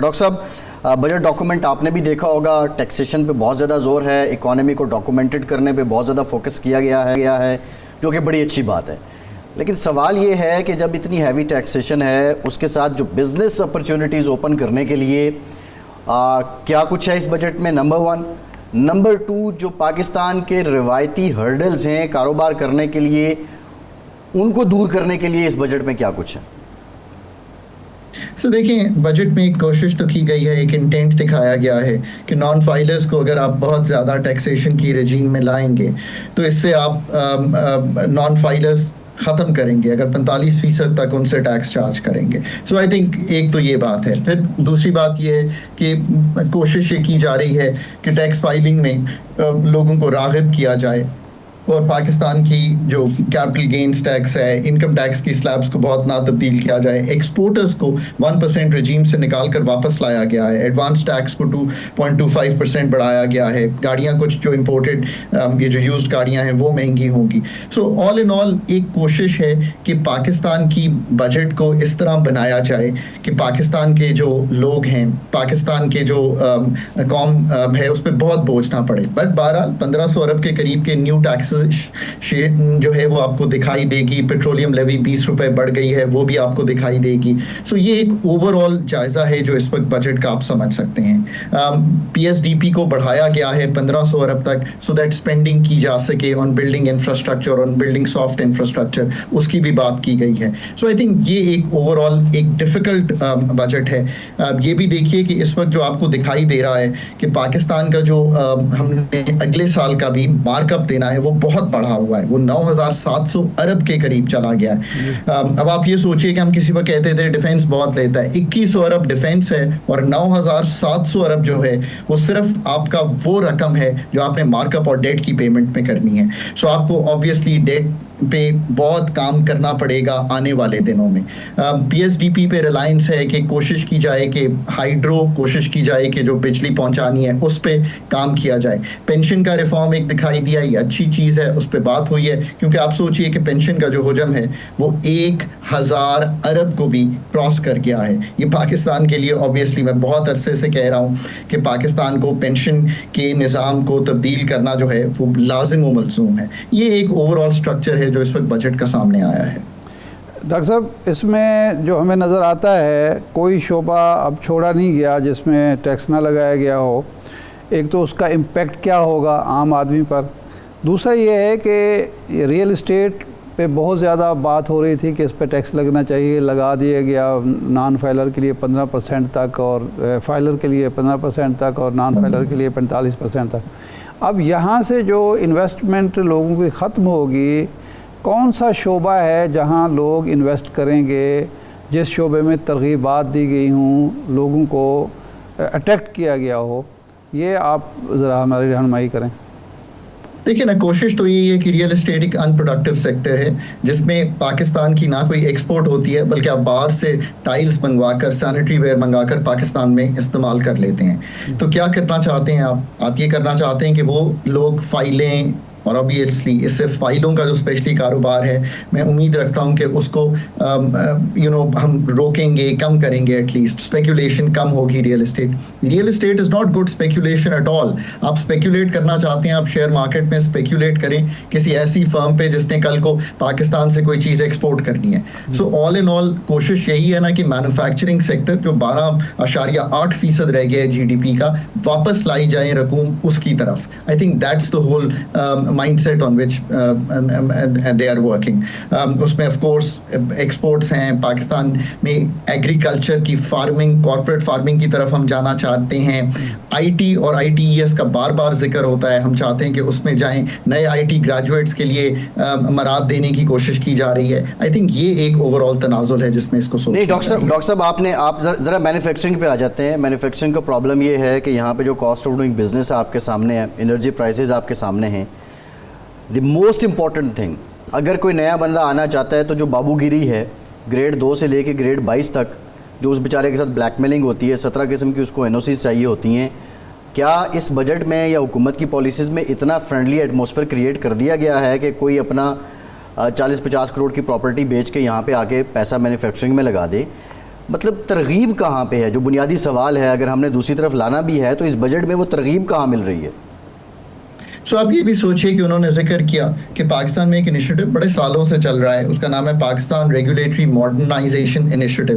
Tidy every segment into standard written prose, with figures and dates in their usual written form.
Doctor صاحب budget document آپ نے بھی دیکھا ہوگا، ٹیکسیشن پہ بہت زیادہ زور ہے، اکانومی کو ڈاکومنٹڈ کرنے پہ بہت زیادہ فوکس کیا گیا ہے جو کہ بڑی اچھی بات ہے. لیکن سوال یہ ہے کہ جب اتنی ہیوی ٹیکسیشن ہے اس کے ساتھ جو بزنس اپرچونٹیز اوپن کرنے کے لیے کیا کچھ ہے اس بجٹ میں؟ نمبر 1. نمبر 2، جو پاکستان کے روایتی ہرڈلز ہیں کاروبار کرنے کے لیے، ان کو دور کرنے کے لیے اس بجٹ میں کیا کچھ ہے؟ دیکھیں، بجٹ میں ایک کوشش تو کی گئی ہے، ایک انٹینٹ دکھایا گیا ہے کہ نان فائلرز کو اگر آپ بہت زیادہ ٹیکسیشن کی رجیم میں لائیں گے تو اس سے آپ نان فائلرز ختم کریں گے اگر 45% تک ان سے ٹیکس چارج کریں گے. سو آئی تھنک ایک تو یہ بات ہے. پھر دوسری بات یہ ہے کہ کوشش یہ کی جا رہی ہے کہ ٹیکس فائلنگ میں لوگوں کو راغب کیا جائے اور پاکستان کی جو کیپٹل گینز ٹیکس ہے، انکم ٹیکس کی سلیبس کو بہت نہ تبدیل کیا جائے. ایکسپورٹرز کو 1% رجیم سے نکال کر واپس لایا گیا ہے. ایڈوانس ٹیکس کو 2.25% بڑھایا گیا ہے. گاڑیاں کچھ جو امپورٹڈ یہ جو یوزڈ گاڑیاں ہیں وہ مہنگی ہوں گی. سو آل ان آل ایک کوشش ہے کہ پاکستان کی بجٹ کو اس طرح بنایا جائے کہ پاکستان کے جو لوگ ہیں، پاکستان کے جو قوم ہے، اس پہ بہت بوجھ نہ پڑے. بٹ بہرحال 1500 ارب کے قریب کے نیو ٹیکس جو ہے وہ آپ کو دکھائی دے گی. پیٹرولیم لیوی 20 روپے بڑھ گئی ہے، وہ بھی آپ کو دکھائی دے گی. سو یہ ایک اوور آل جائزہ ہے جو اس وقت بجٹ کا آپ سمجھ سکتے ہیں. پی ایس ڈی پی کو بڑھایا گیا ہے 1500 ارب تک سو دیٹ اسپینڈنگ کی جا سکے on building infrastructure, on building soft infrastructure, اس کی بھی بات کی گئی ہے. سو آئی تھنک یہ ایک اوور آل ایک ڈیفیکلٹ بجٹ ہے. یہ بھی دیکھیے کہ اس وقت جو آپ کو دکھائی دے رہا ہے کہ پاکستان کا جو ہم نے اگلے سال کا بھی مارک اپ دینا ہے وہ بہت بڑھا ہوا ہے. وہ 9700 ارب کے قریب چلا گیا ہے. اب آپ یہ سوچئے کہ ہم کسی وقت کہتے تھے ڈیفینس بہت لیتا ہے، 2100 ارب ڈیفینس ہے اور 9700 ارب جو ہے وہ صرف آپ کا وہ رقم ہے جو آپ نے مارک اپ اور ڈیٹ کی پیمنٹ میں کرنی ہے. سو آپ کو آبویسلی ڈیٹ پہ بہت کام کرنا پڑے گا آنے والے دنوں میں. پی ایس ڈی پی پہ ریلائنس ہے کہ کوشش کی جائے کہ ہائیڈرو کوشش کی جائے کہ جو بجلی پہنچانی ہے اس پہ کام کیا جائے. پینشن کا ریفارم ایک دکھائی دیا، یہ اچھی چیز ہے، اس پہ بات ہوئی ہے کیونکہ آپ سوچئے کہ پینشن کا جو حجم ہے وہ 1000 ارب کو بھی کراس کر گیا ہے. یہ پاکستان کے لیے آبویسلی میں بہت عرصے سے کہہ رہا ہوں کہ پاکستان کو پینشن کے نظام کو تبدیل کرنا جو ہے وہ لازم و ملزوم ہے. یہ ایک اوور آل اسٹرکچر ہے جو اس وقت بجٹ کا سامنے آیا ہے. ڈاکٹر صاحب، اس میں جو ہمیں نظر آتا ہے کوئی شعبہ اب چھوڑا نہیں گیا جس میں ٹیکس نہ لگایا گیا ہو. ایک تو اس کا امپیکٹ کیا ہوگا عام آدمی پر، دوسرا یہ ہے کہ ریئل اسٹیٹ پہ بہت زیادہ بات ہو رہی تھی کہ اس پہ ٹیکس لگنا چاہیے، لگا دیا گیا نان فائلر کے لیے 15% تک اور فائلر کے لیے 15% تک اور نان فائلر کے لیے 45% تک. اب یہاں سے جو انویسٹمنٹ لوگوں کی ختم ہوگی، کون سا شعبہ ہے جہاں لوگ انویسٹ کریں گے، جس شعبے میں ترغیبات دی گئی ہوں، لوگوں کو اٹریکٹ کیا گیا ہو؟ یہ آپ ذرا ہماری رہنمائی کریں. دیکھیں نا، کوشش تو یہی ہے کہ ریئل اسٹیٹ ایک ان پروڈکٹیو سیکٹر ہے جس میں پاکستان کی نہ کوئی ایکسپورٹ ہوتی ہے بلکہ آپ باہر سے ٹائلز منگوا کر، سینیٹری ویئر منگا کر پاکستان میں استعمال کر لیتے ہیں. تو کیا کرنا چاہتے ہیں آپ یہ کرنا چاہتے ہیں کہ وہ لوگ فائلیں، اور obviously اس سے فائلوں کا جو اسپیشلی کاروبار ہے میں امید رکھتا ہوں کہ اس کو ہم روکیں گے، کم کریں گے. ایٹ لیسٹ اسپیکولیشن کم ہوگی. Real estate is not good speculation at all. آپ اسپیکولیٹ کرنا چاہتے ہیں، آپ شیئر مارکیٹ میں اسپیکولیٹ کریں کسی ایسی فرم پہ جس نے کل کو پاکستان سے کوئی چیز ایکسپورٹ کرنی ہے. سو آل ان آل کوشش یہی ہے نا کہ مینوفیکچرنگ سیکٹر جو 12.8% رہ گیا ہے جی ڈی پی کا، واپس لائی جائیں رقوم اس کی طرف. I think that's the whole mindset on which they are working. اس میں آف کورس ایکسپورٹس ہیں. پاکستان میں ایگریکلچر کی فارمنگ، کارپوریٹ فارمنگ کی طرف ہم جانا چاہتے ہیں. آئی ٹی اور آئی ٹی ای ایس کا بار بار ذکر ہوتا ہے، ہم چاہتے ہیں کہ اس میں جائیں. نئے آئی ٹی گریجویٹس کے لیے مراد دینے کی کوشش کی جا رہی ہے. آئی تھنک یہ ایک اوور آل تنازل ہے جس میں اس کو سوچنا ہے. ڈاکٹر صاحب آپ ذرا مینوفیکچرنگ پہ آ جاتے ہیں. مینوفیکچرنگ کا پرابلم یہ ہے کہ یہاں پہ جو کاسٹ آف ڈوئنگ بزنس آپ کے سامنے ہے، انرجی پرائسز آپ کے سامنے ہیں. دی موسٹ امپورٹنٹ تھنگ، اگر کوئی نیا بندہ آنا چاہتا ہے تو جو بابو گیری ہے گریڈ 2 سے لے کے گریڈ 22 تک، جو اس بیچارے کے ساتھ بلیک میلنگ ہوتی ہے، 17 قسم کی اس کو این او سیز چاہیے ہوتی ہیں، کیا اس بجٹ میں یا حکومت کی پالیسیز میں اتنا فرینڈلی ایٹماسفیئر کریٹ کر دیا گیا ہے کہ کوئی اپنا 40-50 کروڑ کی پراپرٹی بیچ کے یہاں پہ آ کے پیسہ مینوفیکچرنگ میں لگا دے؟ مطلب ترغیب کہاں پہ ہے؟ جو بنیادی سوال ہے، اگر ہم نے دوسری طرف لانا بھی ہے تو اس بجٹ میں وہ ترغیب کہاں مل رہی ہے؟ سو آپ یہ بھی سوچئے کہ انہوں نے ذکر کیا کہ پاکستان میں ایک انیشیٹو بڑے سالوں سے چل رہا ہے، اس کا نام ہے پاکستان ریگولیٹری ماڈرنائزیشن انیشیٹو.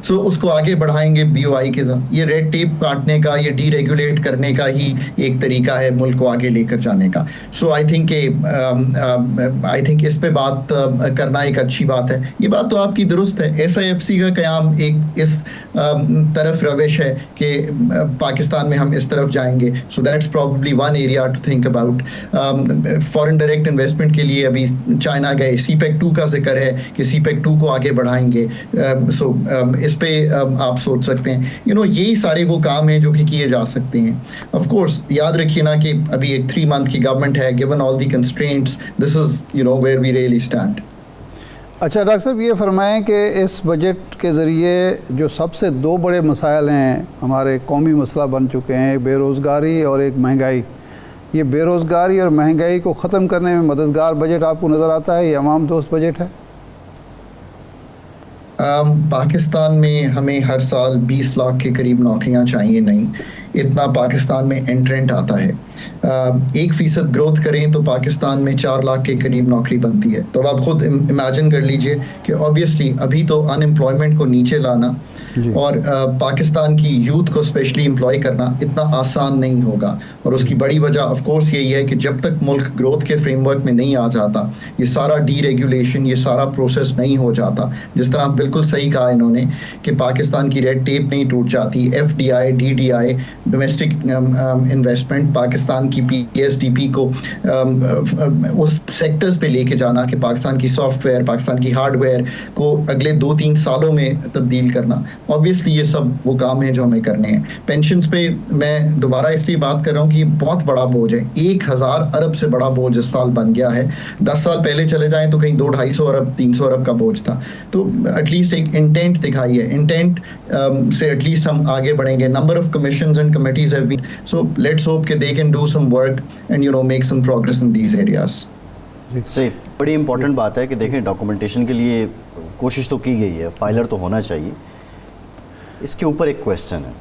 سو اس کو آگے بڑھائیں گے BOI کے ذریعے. یہ ریڈ ٹیپ کاٹنے کا، یہ ڈی ریگولیٹ کرنے کا ہی ایک طریقہ ہے ملک کو آگے لے کر جانے کا. سو آئی تھنک اس پہ بات کرنا ایک اچھی بات ہے. یہ بات تو آپ کی درست ہے. SIFC کا قیام ایک اس طرف روش ہے کہ پاکستان میں ہم اس طرف جائیں گے. So that's probably one area to think about. Foreign direct investment کے لیے ابھی چائنا گئے. CPEC 2 کا ذکر ہے کہ CPEC 2 کو آگے بڑھائیں گے. سو اس پہ آپ سوچ سکتے ہیں. یہی سارے وہ کام ہیں جو کہ کیے جا سکتے ہیں. آف کورس یاد رکھیے نا کہ ابھی ایک 3 month کی گورنمنٹ ہے. given all the constraints, this is where we really stand. اچھا ڈاکٹر صاحب یہ فرمائیں کہ اس بجٹ کے ذریعے جو سب سے 2 بڑے مسائل ہیں ہمارے قومی مسئلہ بن چکے ہیں، ایک بے روزگاری اور ایک مہنگائی، یہ بے روزگاری اور مہنگائی کو ختم کرنے میں مددگار بجٹ آپ کو نظر آتا ہے؟ یہ عوام دوست بجٹ ہے؟ پاکستان میں ہمیں ہر سال 20 لاکھ کے قریب نوکریاں چاہیے. نہیں اتنا پاکستان میں انٹرنٹ آتا ہے. 1% گروتھ کریں تو پاکستان میں 4 لاکھ کے قریب نوکری بنتی ہے. تو آپ خود امیجن کر لیجئے کہ آبویسلی ابھی تو ان امپلائمنٹ کو نیچے لانا اور پاکستان کی یوتھ کو اسپیشلی امپلائی کرنا اتنا آسان نہیں ہوگا. اور اس کی بڑی وجہ آف کورس یہی ہے کہ جب تک ملک گروتھ کے فریم ورک میں نہیں آ جاتا، یہ سارا ڈی ریگولیشن، یہ سارا پروسیس نہیں ہو جاتا. جس طرح بالکل صحیح کہا انہوں نے کہ پاکستان کی ریڈ ٹیپ نہیں ٹوٹ جاتی. FDI DDI domestic investment, Pakistan کی PSDP کو اس سیکٹرز پہ لے کے جانا کہ پاکستان کی سافٹ ویئر، پاکستان کی ہارڈ ویئر کو اگلے 2-3 سالوں میں تبدیل کرنا. obviously یہ سب وہ کام ہیں جو ہمیں کرنے ہیں. پینشنز پہ میں دوبارہ اس لیے بات کر رہا ہوں کہ یہ بہت بڑا بوجھ ہے. 1000 ارب سے بڑا بوجھ اس سال بن گیا ہے. 10 سال پہلے چلے جائیں تو کہیں 200-250 ارب 300 ارب کا بوجھ تھا. تو ایٹ لیسٹ ایک انٹینٹ دکھائی ہے. انٹینٹ سے ایٹ لیسٹ ہم آگے بڑھیں گے. Number of commissions and committees have been, so let's hope کہ they can do some work and make some progress in these areas. صحیح، بڑی امپورٹنٹ بات ہے کہ دیکھیں ڈاکومنٹیشن کے لیے کوشش تو کی گئی ہے، فائلر تو ہونا چاہیے. اس کے اوپر ایک کویسچن ہے،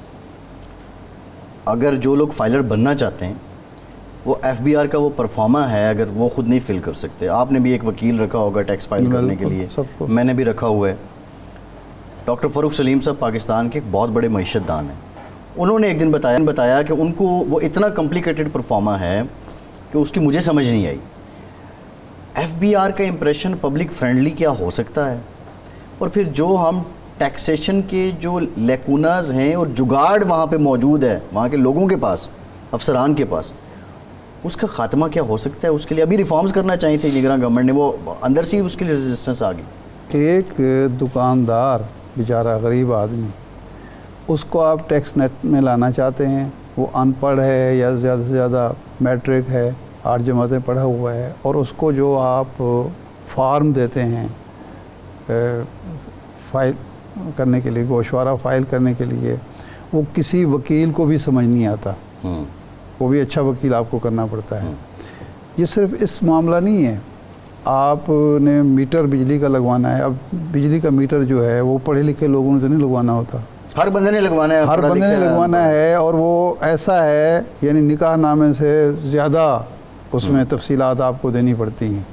اگر جو لوگ فائلر بننا چاہتے ہیں وہ FBR کا وہ پرفارما ہے، اگر وہ خود نہیں فل کر سکتے، آپ نے بھی ایک وکیل رکھا ہوگا ٹیکس فائل کرنے کے لیے، میں نے بھی رکھا ہوا ہے. ڈاکٹر فاروق سلیم صاحب پاکستان کے بہت بڑے معیشت دان ہیں. انہوں نے ایک دن بتایا کہ ان کو وہ اتنا کمپلیکیٹڈ پرفارما ہے کہ اس کی مجھے سمجھ نہیں آئی. FBR کا امپریشن پبلک فرینڈلی کیا ہو سکتا ہے؟ اور پھر جو ہم ٹیکسیشن کے جو لیکوناز ہیں اور جگاڑ وہاں پہ موجود ہے وہاں کے لوگوں کے پاس، افسران کے پاس، اس کا خاتمہ کیا ہو سکتا ہے؟ اس کے لیے ابھی ریفارمز کرنا چاہیے تھے نگراں گورنمنٹ نے، وہ اندر سے ہی اس کے لیے ریزسٹنس آ گئی. ایک دکاندار بیچارہ غریب آدمی، اس کو آپ ٹیکس نیٹ میں لانا چاہتے ہیں، وہ ان پڑھ ہے یا زیادہ سے زیادہ میٹرک ہے، 8 جماعتیں پڑھا ہوا ہے، اور اس کو جو آپ فارم دیتے ہیں فائل کرنے کے لیے، گوشوارہ فائل کرنے کے لیے، وہ کسی وکیل کو بھی سمجھ نہیں آتا. وہ بھی اچھا وکیل آپ کو کرنا پڑتا ہے. یہ صرف اس معاملہ نہیں ہے، آپ نے میٹر بجلی کا لگوانا ہے. اب بجلی کا میٹر جو ہے وہ پڑھے لکھے لوگوں نے تو نہیں لگوانا ہوتا، ہر بندے نے لگوانا ہے، ہر بندے نے لگوانا ہے. اور وہ ایسا ہے یعنی نکاح نامے سے زیادہ اس میں تفصیلات آپ کو دینی پڑتی ہیں.